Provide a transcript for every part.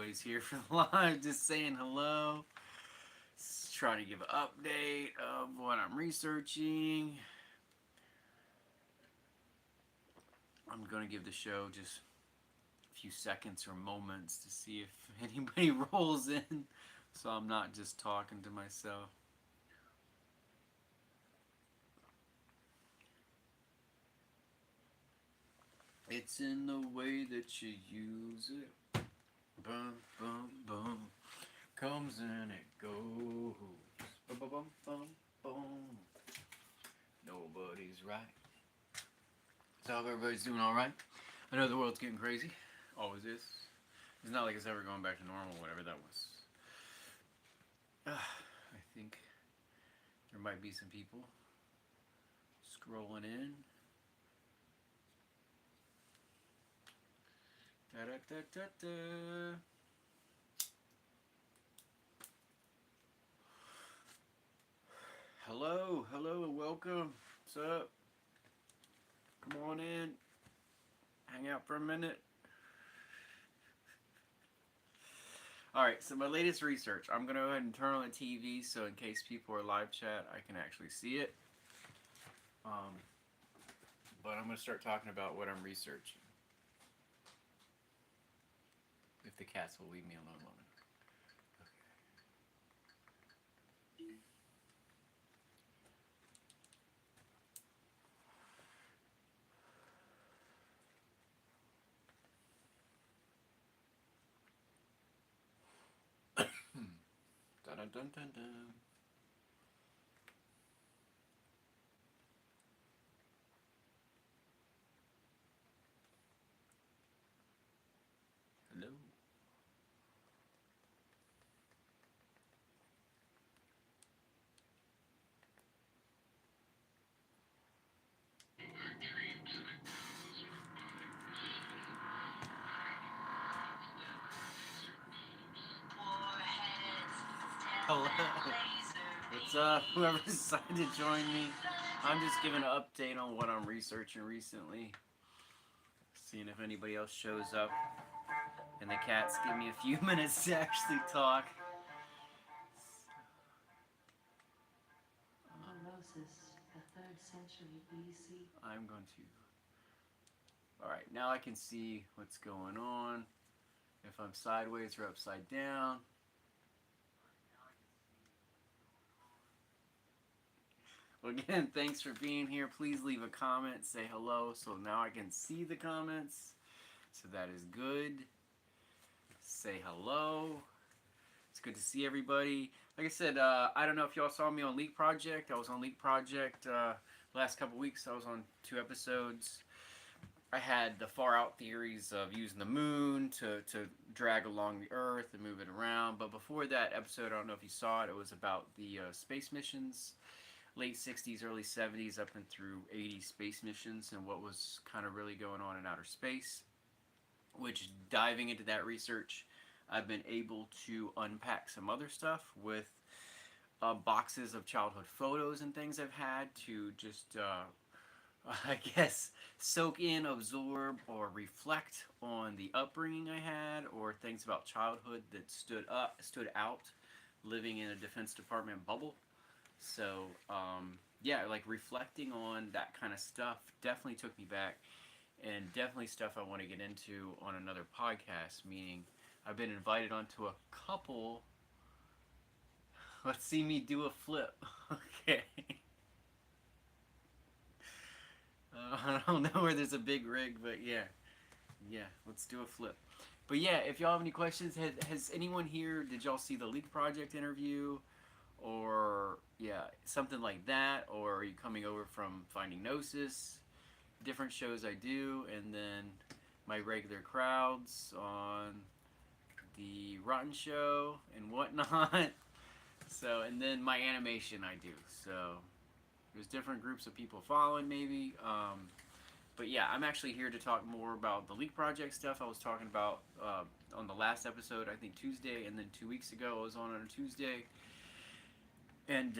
always here for the live, just saying hello. Trying to give an update of what I'm researching. I'm going to give the show just a few seconds or moments to see if anybody rolls in, so I'm not just talking to myself. It's in the way that you use it. Boom, boom, boom. Comes and it goes. Boom, boom, boom, boom, boom. Nobody's right. So I hope everybody's doing alright. I know the world's getting crazy. Always is. It's not like it's ever going back to normal, whatever that was. I think there might be some people scrolling in. Da da da da da. Hello, hello, welcome. What's up? Come on in. Hang out for a minute. Alright, so my latest research. I'm going to go ahead and turn on the TV so in case people are live chat, I can actually see it. But I'm going to start talking about what I'm researching. If the cats will leave me alone long enough. Dun dun dun dun dun. Hello. Hello. What's up? Whoever decided to join me. I'm just giving an update on what I'm researching recently. Seeing if anybody else shows up. And the cats give me a few minutes to actually talk. The 3rd century BC. I'm going to. Alright, now I can see what's going on. If I'm sideways or upside down. Well, again, thanks for being here. Please leave a comment, say hello, so now I can see the comments. So that is good. Say hello. It's good to see everybody. Like I said, I don't know if y'all saw me on Leak Project. I was on Leak Project last couple weeks. I was on 2 episodes. I had the far out theories of using the moon to drag along the Earth and move it around. But before that episode, I don't know if you saw it, it was about the space missions. Late 60s, early 70s, up and through 80 space missions and what was kind of really going on in outer space. Which, diving into that research, I've been able to unpack some other stuff with boxes of childhood photos and things I've had to just, I guess, soak in, absorb, or reflect on the upbringing I had, or things about childhood that stood out, living in a Defense Department bubble. So, yeah, like reflecting on that kind of stuff definitely took me back, and definitely stuff I want to get into on another podcast, meaning I've been invited onto a couple. Let's see me do a flip. Okay. I don't know where there's a big rig, but yeah. Yeah, let's do a flip. But yeah, if y'all have any questions, has anyone here, did y'all see the Leak Project interview? Or, yeah, something like that? Or are you coming over from Finding Gnosis? Different shows I do, and then my regular crowds on the Rotten Show and whatnot. So, and then my animation I do. So, there's different groups of people following maybe. But yeah, I'm actually here to talk more about the Leak Project stuff I was talking about on the last episode, I think Tuesday, and then 2 weeks ago I was on a Tuesday. And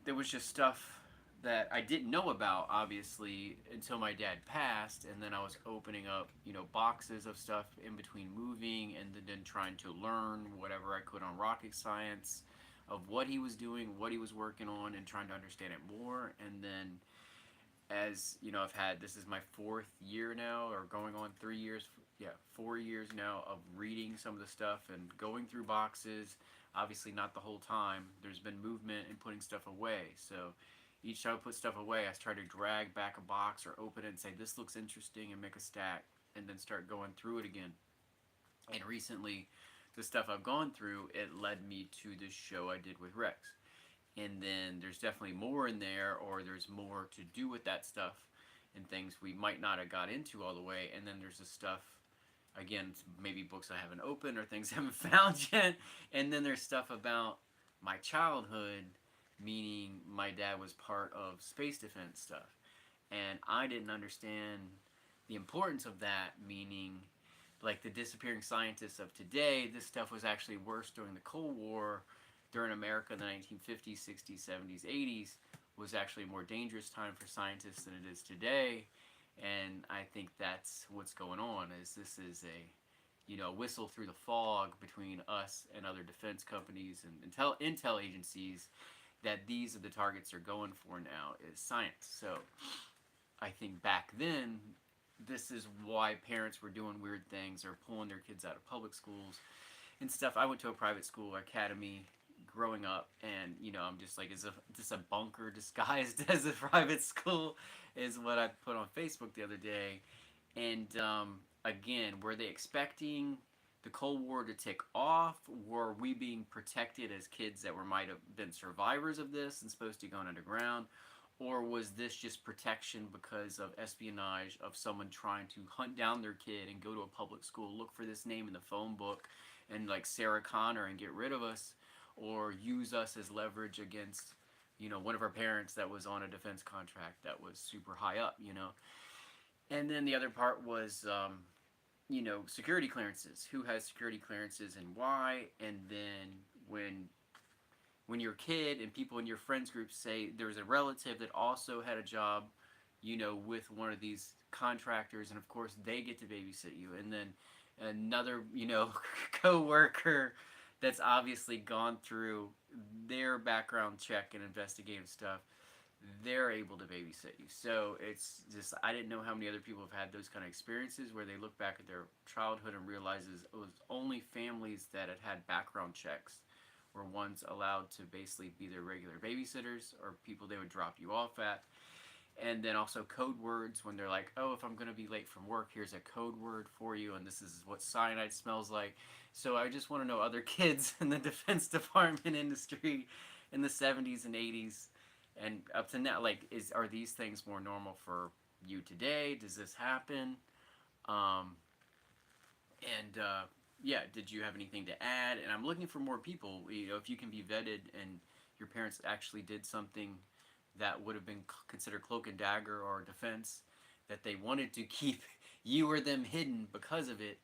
there was just stuff that I didn't know about, obviously, until my dad passed, and then I was opening up, boxes of stuff in between moving, and then trying to learn whatever I could on rocket science of what he was doing, what he was working on, and trying to understand it more. And then, as I've had, this is my fourth year now, or going on 3 years, yeah, 4 years now of reading some of the stuff and going through boxes. Obviously, not the whole time. There's been movement and putting stuff away. So each time I put stuff away, I try to drag back a box or open it and say, this looks interesting, and make a stack, and then start going through it again. And recently, the stuff I've gone through, it led me to this show I did with Rex. And then there's definitely more in there, or there's more to do with that stuff and things we might not have got into all the way. And then there's the stuff, again, maybe books I haven't opened or things I haven't found yet. And then there's stuff about my childhood, meaning my dad was part of space defense stuff. And I didn't understand the importance of that, meaning like the disappearing scientists of today, this stuff was actually worse during the Cold War. During America in the 1950s, 60s, 70s, 80s was actually a more dangerous time for scientists than it is today. And I think that's what's going on, is this is a whistle through the fog between us and other defense companies and intel agencies, that these are the targets they're going for now, is science. So I think back then, this is why parents were doing weird things or pulling their kids out of public schools and stuff. I went to a private school academy growing up, and I'm just like, is this a bunker disguised as a private school, is what I put on Facebook the other day. And again, were they expecting the Cold War to take off? Were we being protected as kids that might have been survivors of this and supposed to be going underground? Or was this just protection because of espionage of someone trying to hunt down their kid and go to a public school, look for this name in the phone book, and like Sarah Connor, and get rid of us, or use us as leverage against, one of our parents that was on a defense contract that was super high up, And then the other part was, security clearances. Who has security clearances and why? And then when you're a kid and people in your friends group say there's a relative that also had a job, with one of these contractors, and of course they get to babysit you, and then another, co-worker that's obviously gone through their background check and investigative stuff, they're able to babysit you. So it's just, I didn't know how many other people have had those kind of experiences where they look back at their childhood and realizes it was only families that had background checks were ones allowed to basically be their regular babysitters or people they would drop you off at. And then also code words, when they're like, oh, if I'm going to be late from work, here's a code word for you, and this is what cyanide smells like. So I just want to know other kids in the Defense Department industry in the 70s and 80s and up to now, like, are these things more normal for you today? Does this happen? Um, and yeah, did you have anything to add? And I'm looking for more people. If you can be vetted and your parents actually did something that would have been considered cloak and dagger or defense, that they wanted to keep you or them hidden because of it,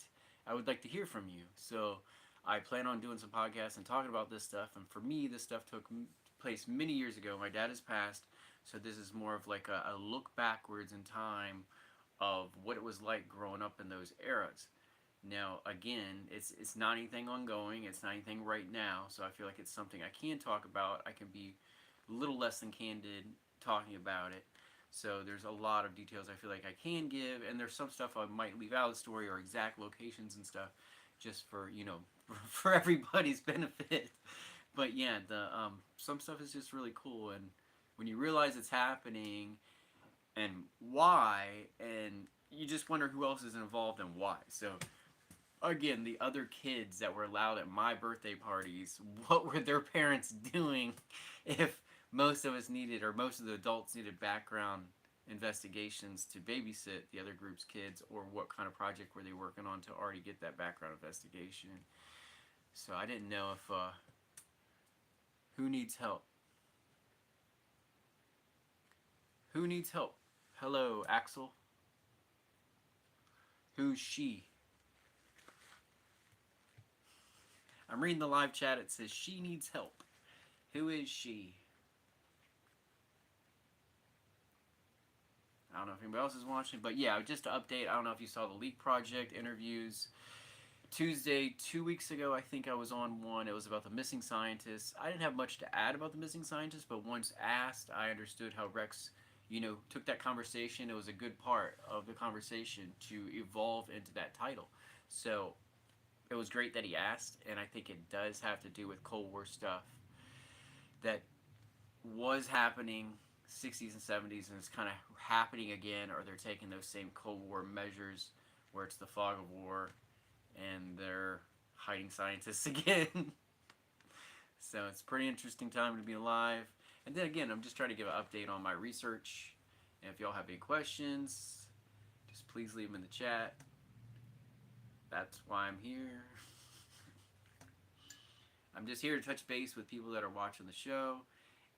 I would like to hear from you. So I plan on doing some podcasts and talking about this stuff. And for me, this stuff took place many years ago. My dad has passed, so this is more of like a look backwards in time of what it was like growing up in those eras. Now, again, it's not anything ongoing. It's not anything right now. So I feel like it's something I can talk about. I can be a little less than candid talking about it. So there's a lot of details I feel like I can give, and there's some stuff I might leave out of the story or exact locations and stuff, just for for everybody's benefit. But yeah, the some stuff is just really cool, and when you realize it's happening and why, and you just wonder who else is involved and why. So again, the other kids that were allowed at my birthday parties, what were their parents doing if most of us needed, or most of the adults needed, background investigations to babysit the other group's kids, or what kind of project were they working on to already get that background investigation? So I didn't know if, who needs help? Who needs help? Hello, Axel. Who's she? I'm reading the live chat. It says she needs help. Who is she? I don't know if anybody else is watching, but yeah, just to update. I don't know if you saw the Leak Project interviews Tuesday, 2 weeks ago. I think I was on one. It was about the missing scientists. I didn't have much to add about the missing scientists, but once asked, I understood how Rex, took that conversation. It was a good part of the conversation to evolve into that title. So it was great that he asked, and I think it does have to do with Cold War stuff that was happening 60s and 70s and it's kind of happening again, or they're taking those same Cold War measures where it's the fog of war and they're hiding scientists again. So it's a pretty interesting time to be alive. And then again, I'm just trying to give an update on my research. And if y'all have any questions, just please leave them in the chat. That's why I'm here. I'm just here to touch base with people that are watching the show.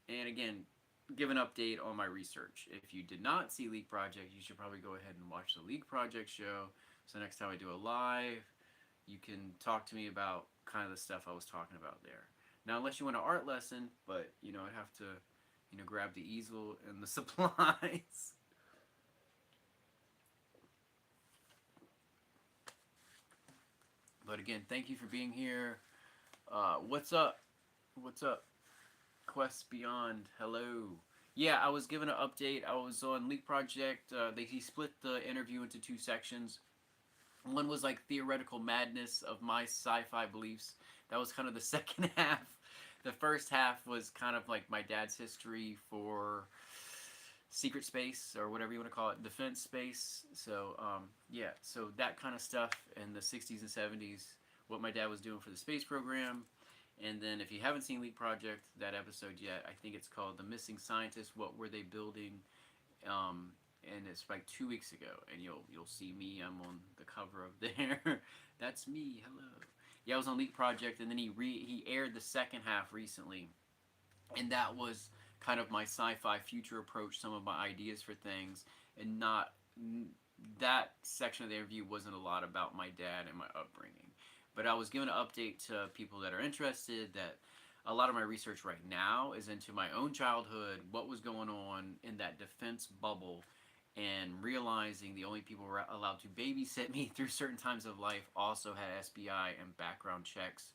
And again, give an update on my research. If you did not see Leak Project, you should probably go ahead and watch the Leak Project show. So next time I do a live, you can talk to me about kind of the stuff I was talking about there. Now, unless you want an art lesson, but I'd have to, grab the easel and the supplies. But again, thank you for being here. What's up? What's up? Quest Beyond, hello. Yeah, I was given an update. I was on Leak Project. He split the interview into two sections. One was like theoretical madness of my sci-fi beliefs. That was kind of the second half. The first half was kind of like my dad's history for secret space, or whatever you want to call it, defense space. So yeah, so that kind of stuff in the 60s and 70s, what my dad was doing for the space program. And then if you haven't seen Leak Project, that episode yet, I think it's called The Missing Scientists, What Were They Building? And it's like 2 weeks ago, and you'll see me. I'm on the cover of there. That's me. Hello. Yeah, I was on Leak Project, and then he aired the second half recently, and that was kind of my sci-fi future approach, some of my ideas for things, and not that section of the interview wasn't a lot about my dad and my upbringing. But I was giving an update to people that are interested that a lot of my research right now is into my own childhood, what was going on in that defense bubble, and realizing the only people who were allowed to babysit me through certain times of life also had SBI and background checks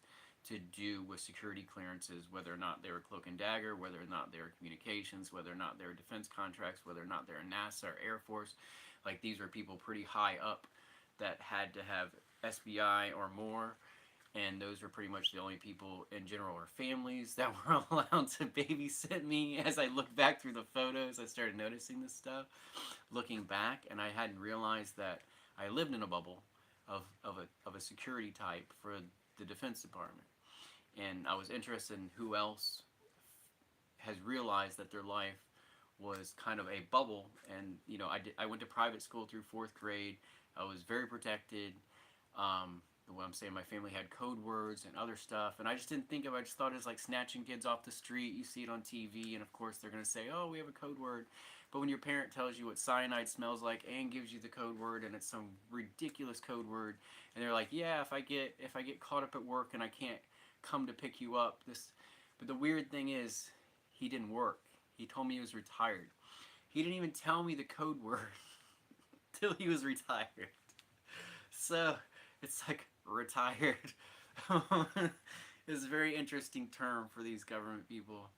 to do with security clearances, whether or not they were Cloak and Dagger, whether or not they were communications, whether or not they were defense contracts, whether or not they were NASA or Air Force. Like, these were people pretty high up that had to have SBI or more, and those were pretty much the only people in general, or families, that were allowed to babysit me. As I look back through the photos, I started noticing this stuff, looking back, and I hadn't realized that I lived in a bubble of a security type for the Defense Department. And I was interested in who else has realized that their life was kind of a bubble. And I went to private school through 4th grade. I was very protected. What I'm saying, my family had code words and other stuff, and I just didn't think of it. I just thought it was like snatching kids off the street. You see it on TV, and of course they're going to say, oh, we have a code word. But when your parent tells you what cyanide smells like and gives you the code word, and it's some ridiculous code word, and they're like, yeah, if I get caught up at work and I can't come to pick you up, but the weird thing is, he didn't work. He told me he was retired. He didn't even tell me the code word till he was retired. So it's like retired. It's a very interesting term for these government people,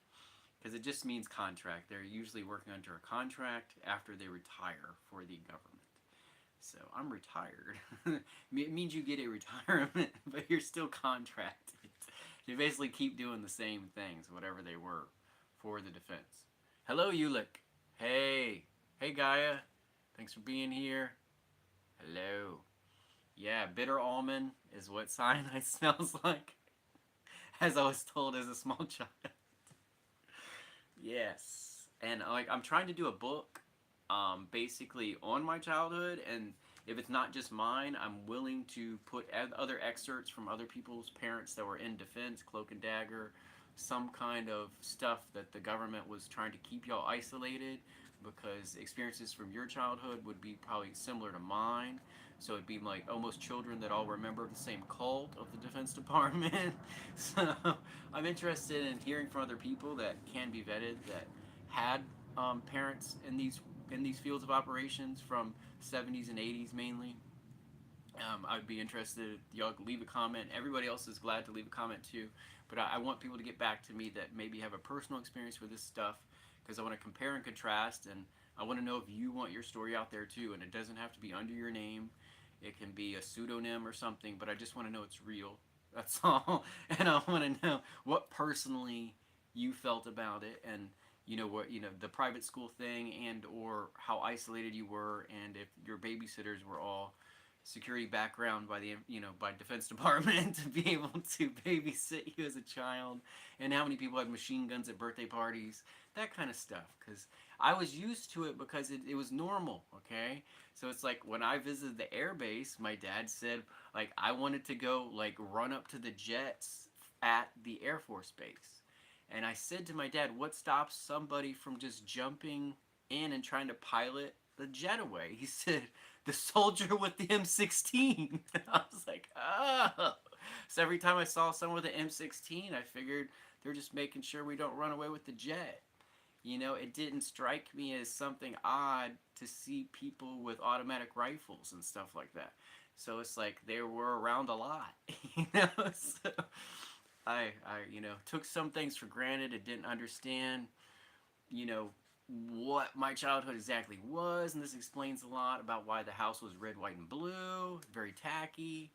because it just means contract. They're usually working under a contract after they retire for the government. So I'm retired. It means you get a retirement, but you're still contracted. You basically keep doing the same things, whatever they were, for the defense. Hello, Ulick. Hey. Hey, Gaia. Thanks for being here. Hello. Yeah, bitter almond is what cyanide smells like, as I was told as a small child. Yes. And I'm trying to do a book basically on my childhood, and if it's not just mine, I'm willing to put other excerpts from other people's parents that were in defense, Cloak and Dagger, some kind of stuff that the government was trying to keep y'all isolated, because experiences from your childhood would be probably similar to mine. So it'd be like almost children that all remember the same cult of the Defense Department. So I'm interested in hearing from other people that can be vetted, that had parents in these in these fields of operations from 70s and 80s mainly. I'd be interested. Y'all leave a comment. Everybody else is glad to leave a comment too. But I want people to get back to me that maybe have a personal experience with this stuff, because I want to compare and contrast, and I want to know if you want your story out there too. And it doesn't have to be under your name. It can be a pseudonym or something. But I just want to know it's real. That's all. And I want to know what personally you felt about it, and what the private school thing, and or how isolated you were, and if your babysitters were all security background by the by Defense Department to be able to babysit you as a child, and how many people had machine guns at birthday parties, that kind of stuff. Because I was used to it because it was normal. Okay, so it's like when I visited the air base, my dad said like I wanted to go like run up to the jets at the Air Force base, and I said to my dad, what stops somebody from just jumping in and trying to pilot the jet away? He said, the soldier with the M16. I was like, oh. So every time I saw someone with an M16, I figured they're just making sure we don't run away with the jet. It didn't strike me as something odd to see people with automatic rifles and stuff like that. So it's like they were around a lot, So I took some things for granted and didn't understand, you know, what my childhood exactly was, and this explains a lot about why the house was red, white, and blue, very tacky,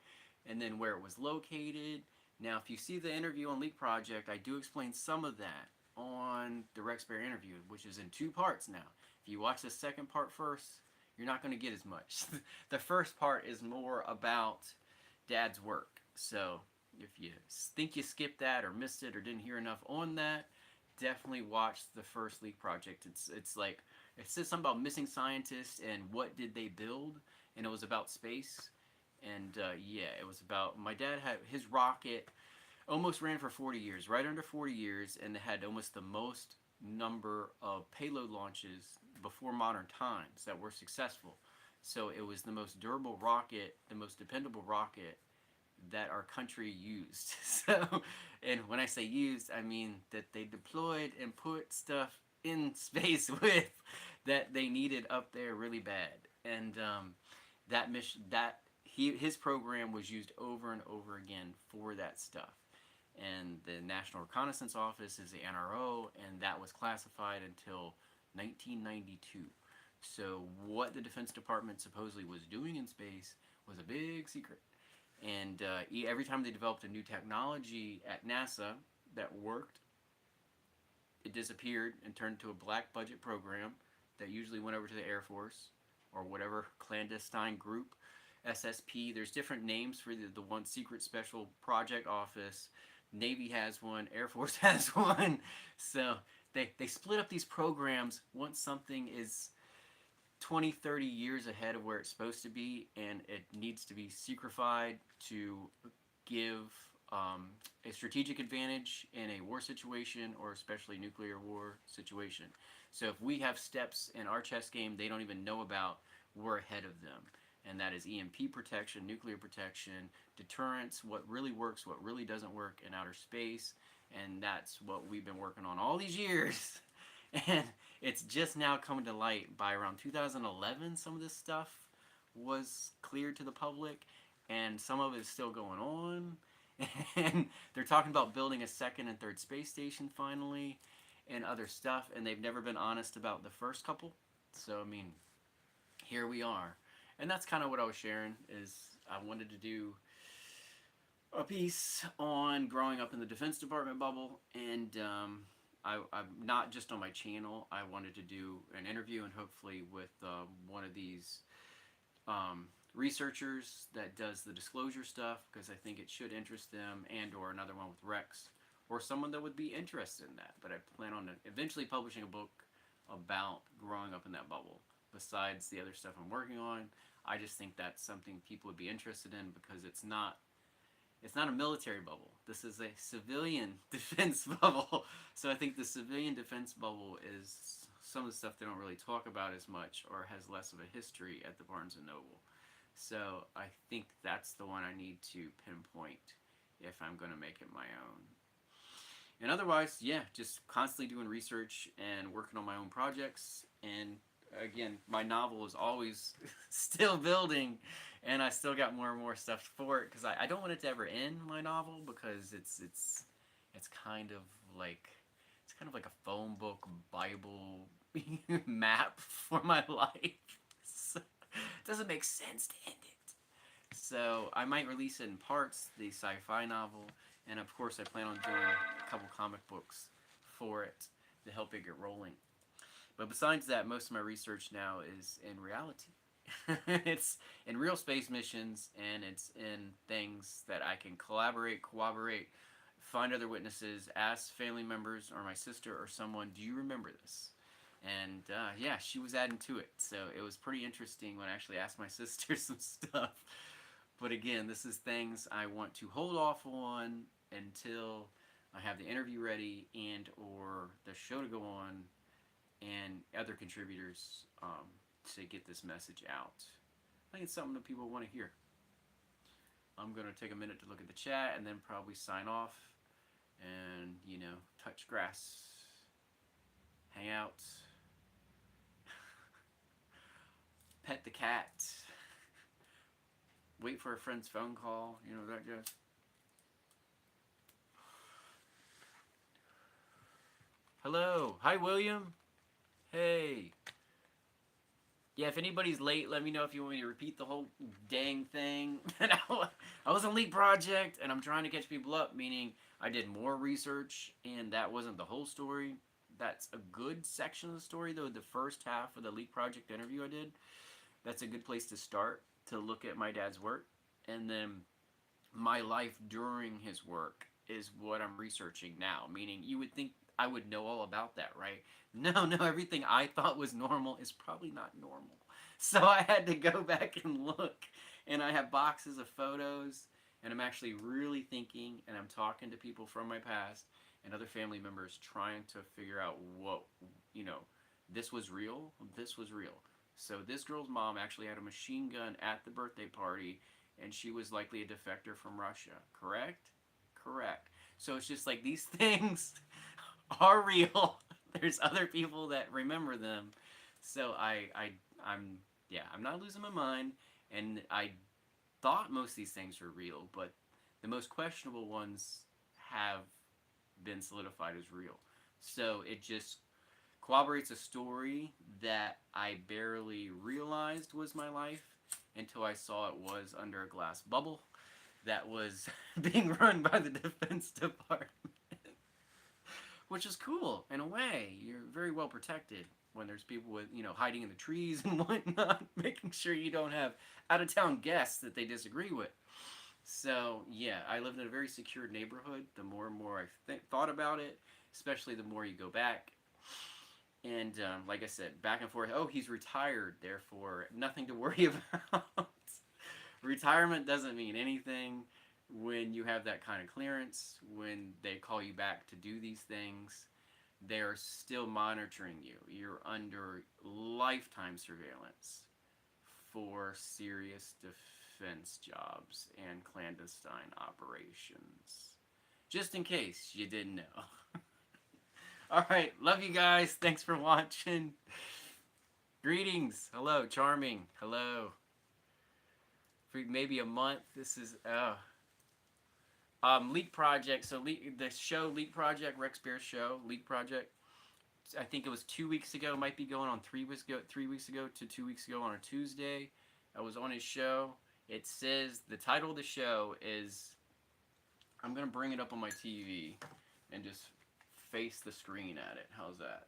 and then where it was located. Now, if you see the interview on Leak Project, I do explain some of that on the Rex Bear interview, which is in 2 parts now. If you watch the second part first, you're not going to get as much. The first part is more about Dad's work. So if you think you skipped that or missed it or didn't hear enough on that, definitely watch the first Leak Project. It's like it says something about missing scientists and what did they build, and it was about space. And yeah, it was about my dad had his rocket almost ran for 40 years, right under 40 years, and had almost the most number of payload launches before modern times that were successful. So it was the most durable rocket, the most dependable rocket that our country used. So, and when I say used, I mean that they deployed and put stuff in space with that they needed up there really bad. And that mission, his program was used over and over again for that stuff. And the National Reconnaissance Office is the NRO, and that was classified until 1992. So what the Defense Department supposedly was doing in space was a big secret. And every time they developed a new technology at NASA that worked, it disappeared and turned into a black budget program that usually went over to the Air Force or whatever clandestine group. SSP, there's different names for the one secret special project office. Navy has one, Air Force has one. So they split up these programs once something is 20, 30 years ahead of where it's supposed to be, and it needs to be secrefied to give a strategic advantage in a war situation, or especially nuclear war situation. So if we have steps in our chess game they don't even know about, we're ahead of them. And that is EMP protection, nuclear protection, deterrence, what really works, what really doesn't work in outer space. And that's what we've been working on all these years. And it's just now coming to light. By around 2011, some of this stuff was cleared to the public, and some of it is still going on. And they're talking about building a second and third space station finally, and other stuff, and they've never been honest about the first couple. So, I mean, here we are. And that's kind of what I was sharing, is I wanted to do a piece on growing up in the Defense Department bubble, and I'm not just on my channel. I wanted to do an interview, and hopefully with one of these researchers that does the disclosure stuff, because I think it should interest them, and or another one with Rex, or someone that would be interested in that. But I plan on eventually publishing a book about growing up in that bubble. Besides the other stuff I'm working on, I just think that's something people would be interested in, because it's not a military bubble. This is a civilian defense bubble. So I think the civilian defense bubble is some of the stuff they don't really talk about as much, or has less of a history at the Barnes & Noble. So I think that's the one I need to pinpoint if I'm going to make it my own. And otherwise, yeah, just constantly doing research and working on my own projects, and again, my novel is always still building, and I still got more and more stuff for it because I don't want it to ever end my novel because it's kind of like it's kind of like a phone book Bible map for my life. So, it doesn't make sense to end it. So I might release it in parts, the sci-fi novel, and of course I plan on doing a couple comic books for it to help it get rolling. But besides that, most of my research now is in reality. It's in real space missions, and it's in things that I can collaborate, cooperate, find other witnesses, ask family members or my sister or someone, do you remember this? And yeah, she was adding to it. So it was pretty interesting when I actually asked my sister some stuff. But again, this is things I want to hold off on until I have the interview ready and or the show to go on and other contributors to get this message out. I think it's something that people want to hear. I'm going to take a minute to look at the chat and then probably sign off and, touch grass, hang out, pet the cat, wait for a friend's phone call, that just. Hello. Hi, William. Hey. Yeah, if anybody's late, let me know if you want me to repeat the whole dang thing. I was on Leap Project, and I'm trying to catch people up, meaning I did more research, and that wasn't the whole story. That's a good section of the story, though. The first half of the Leap Project interview I did, that's a good place to start to look at my dad's work. And then my life during his work is what I'm researching now, meaning you would think I would know all about that, right? No, everything I thought was normal is probably not normal. So I had to go back and look, and I have boxes of photos, and I'm actually really thinking, and I'm talking to people from my past and other family members trying to figure out what, this was real, this was real. So this girl's mom actually had a machine gun at the birthday party, and she was likely a defector from Russia, correct? Correct. So it's just like these things are real. There's other people that remember them. So I'm not losing my mind, and I thought most of these things were real, but the most questionable ones have been solidified as real. So it just corroborates a story that I barely realized was my life until I saw it was under a glass bubble that was being run by the Defense Department. Which is cool in a way. You're very well protected when there's people with, hiding in the trees and whatnot, making sure you don't have out of town guests that they disagree with. So, yeah, I lived in a very secure neighborhood. The more and more I thought about it, especially the more you go back. And like I said, back and forth. Oh, he's retired, therefore nothing to worry about. Retirement doesn't mean anything when you have that kind of clearance. When they call you back to do these things, they're still monitoring you. You're under lifetime surveillance for serious defense jobs and clandestine operations. Just in case you didn't know. Alright, love you guys. Thanks for watching. Greetings. Hello, Charming. Hello. For maybe a month, this is... Leak Project. So the show Leak Project, Rex Bear's show, Leak Project. I think it was 2 weeks ago. Might be going on 3 weeks ago. 3 weeks ago to 2 weeks ago on a Tuesday. I was on his show. It says the title of the show is. I'm gonna bring it up on my TV and just face the screen at it. How's that?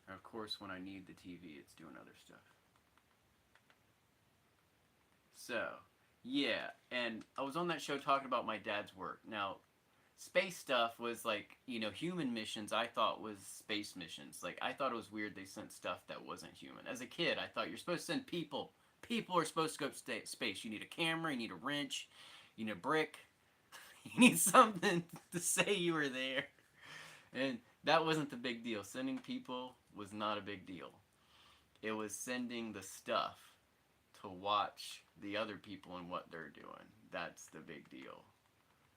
And of course, when I need the TV, it's doing other stuff. So. Yeah, and I was on that show talking about my dad's work. Now, space stuff was like, human missions I thought was space missions. Like, I thought it was weird they sent stuff that wasn't human. As a kid, I thought you're supposed to send people. People are supposed to go to space. You need a camera, you need a wrench, you need a brick. You need something to say you were there. And that wasn't the big deal. Sending people was not a big deal. It was sending the stuff to watch the other people and what they're doing. That's the big deal.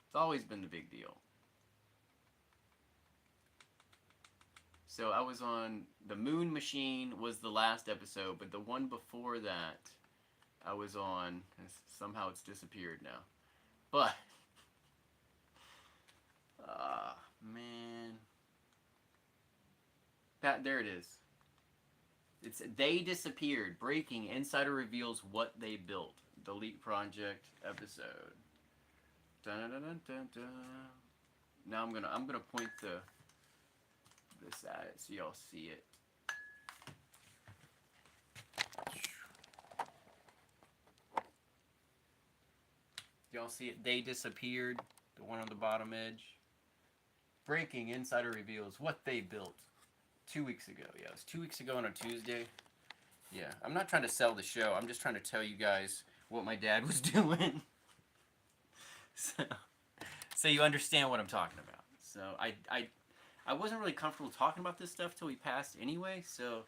It's always been the big deal. So I was on the Moon Machine was the last episode, but the one before that I was on. Somehow it's disappeared now. But man, that there it is. It's they disappeared. Breaking Insider reveals what they built. The Leap Project episode. Dun, dun, dun, dun, dun. Now I'm gonna point this at it so y'all see it. Y'all see it? They disappeared. The one on the bottom edge. Breaking Insider reveals what they built 2 weeks ago. Yeah, it was 2 weeks ago on a Tuesday. Yeah, I'm not trying to sell the show. I'm just trying to tell you guys what my dad was doing. So you understand what I'm talking about. So I wasn't really comfortable talking about this stuff till he passed anyway. So,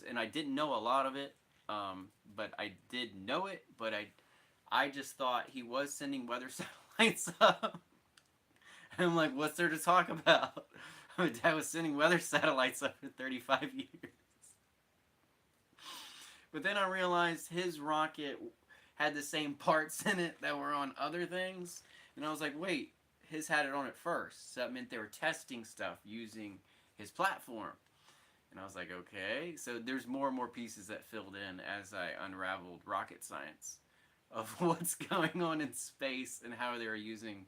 and I didn't know a lot of it, but I did know it. But I just thought he was sending weather satellites up. And I'm like, what's there to talk about? My dad was sending weather satellites up for 35 years. But then I realized his rocket had the same parts in it that were on other things. And I was like, wait, his had it on it first. So that meant they were testing stuff using his platform. And I was like, okay. So there's more and more pieces that filled in as I unraveled rocket science of what's going on in space and how they were using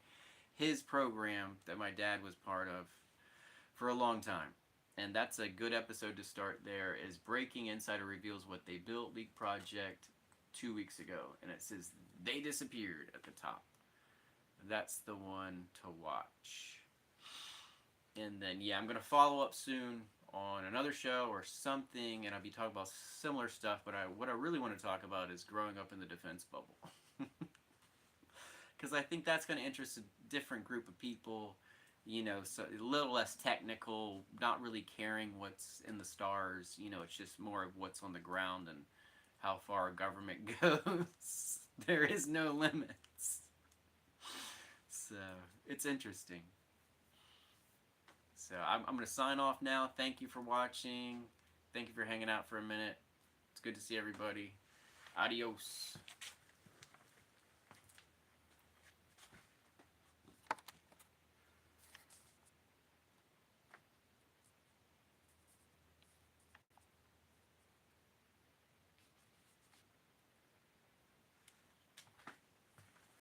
his program that my dad was part of for a long time. And that's a good episode to start there, is Breaking Insider reveals what they built, Leak Project, 2 weeks ago. And it says they disappeared at the top. That's the one to watch. And then, yeah, I'm going to follow up soon on another show or something, and I'll be talking about similar stuff, but what I really want to talk about is growing up in the defense bubble. Because I think that's going to interest a different group of people, you know, so a little less technical, not really caring what's in the stars, you know, it's just more of what's on the ground and how far government goes. There is no limits. So, it's interesting. So, I'm going to sign off now. Thank you for watching. Thank you for hanging out for a minute. It's good to see everybody. Adios.